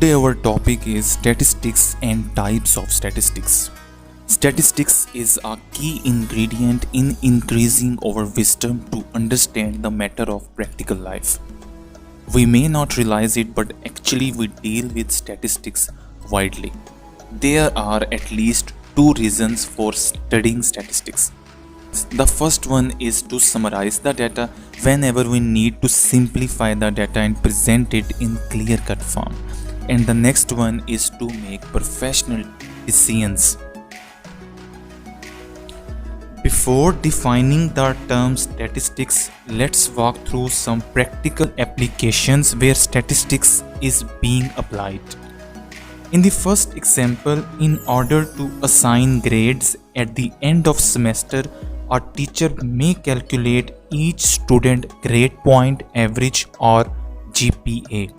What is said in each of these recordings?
Today our topic is statistics and types of statistics. Statistics is a key ingredient in increasing our wisdom to understand the matter of practical life. We may not realize it, but actually we deal with statistics widely. There are at least two reasons for studying statistics. The first one is to summarize the data whenever we need to simplify the data and present it in clear-cut form. And the next one is to make professional decisions. Before defining the term statistics, let's walk through some practical applications where statistics is being applied. In the first example, in order to assign grades at the end of semester, a teacher may calculate each student grade point average or GPA.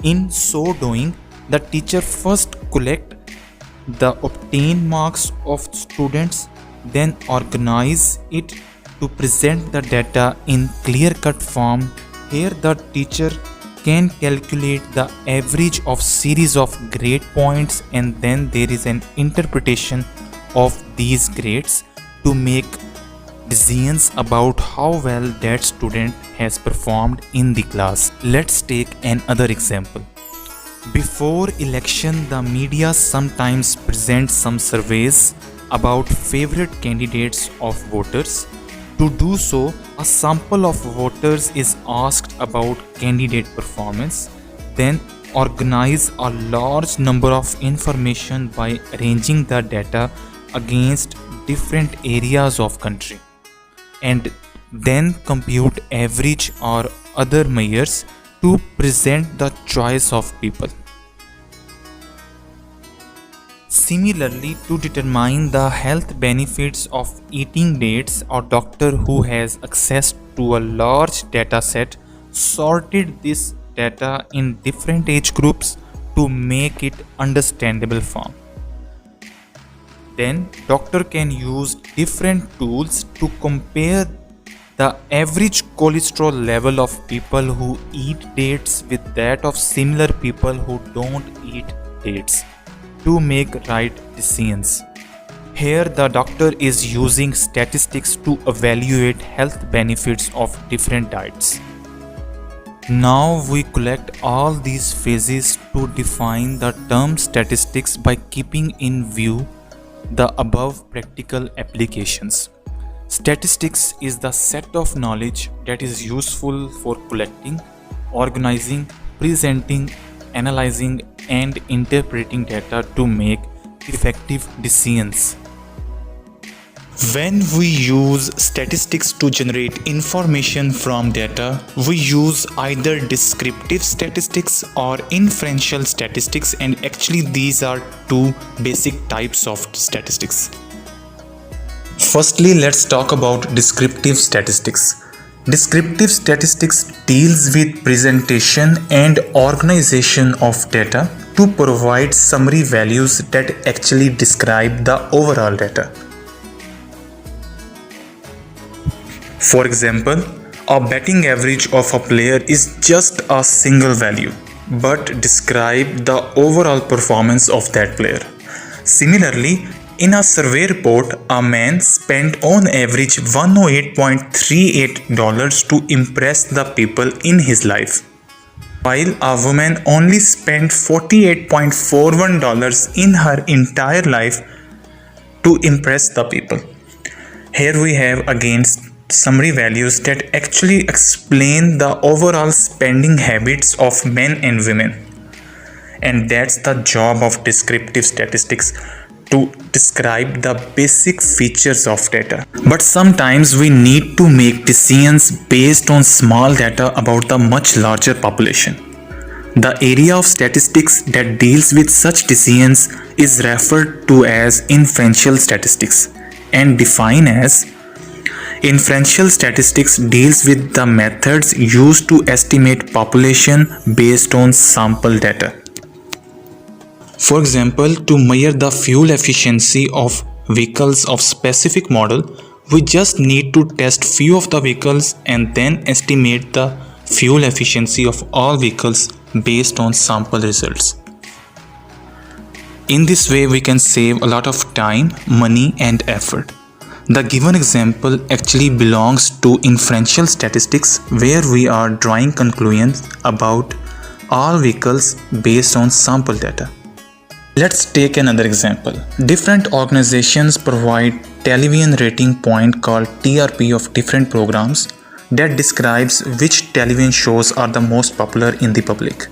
In so doing, the teacher first collect the obtained marks of students, then organize it to present the data in clear-cut form. Here the teacher can calculate the average of series of grade points, and then there is an interpretation of these grades to make decisions about how well that student has performed in the class. Let's take another example. Before election, the media sometimes presents some surveys about favorite candidates of voters. To do so, a sample of voters is asked about candidate performance, then organize a large number of information by arranging the data against different areas of country, and then compute average or other measures to present the choice of people. Similarly, to determine the health benefits of eating dates, a doctor who has access to a large data set sorted this data in different age groups to make it understandable form. Then doctor can use different tools to compare the average cholesterol level of people who eat dates with that of similar people who don't eat dates to make right decisions. Here the doctor is using statistics to evaluate health benefits of different diets. Now we collect all these phases to define the term statistics by keeping in view the above practical applications. Statistics is the set of knowledge that is useful for collecting, organizing, presenting, analyzing, and interpreting data to make effective decisions. When we use statistics to generate information from data, we use either descriptive statistics or inferential statistics, and actually these are two basic types of statistics. Firstly, let's talk about descriptive statistics. Descriptive statistics deals with presentation and organization of data to provide summary values that actually describe the overall data. For example, a batting average of a player is just a single value, but describe the overall performance of that player. Similarly, in a survey report, a man spent on average $108.38 to impress the people in his life, while a woman only spent $48.41 in her entire life to impress the people. Here we have again summary values that actually explain the overall spending habits of men and women. And that's the job of descriptive statistics, to describe the basic features of data. But sometimes we need to make decisions based on small data about the much larger population. The area of statistics that deals with such decisions is referred to as inferential statistics, and defined as: inferential statistics deals with the methods used to estimate population based on sample data. For example, to measure the fuel efficiency of vehicles of specific model, we just need to test few of the vehicles and then estimate the fuel efficiency of all vehicles based on sample results. In this way, we can save a lot of time, money, and effort. The given example actually belongs to inferential statistics, where we are drawing conclusions about all vehicles based on sample data. Let's take another example. Different organizations provide television rating point called TRP of different programs that describes which television shows are the most popular in the public.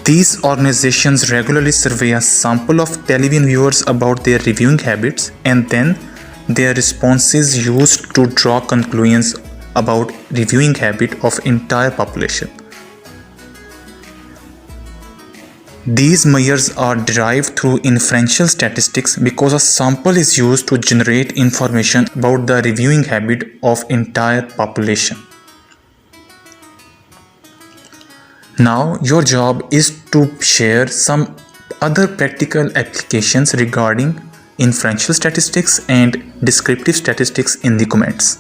These organizations regularly survey a sample of television viewers about their reviewing habits, and then their responses used to draw conclusions about reviewing habit of entire population. These measures are derived through inferential statistics because a sample is used to generate information about the reviewing habit of entire population. Now your job is to share some other practical applications regarding inferential statistics and descriptive statistics in the comments.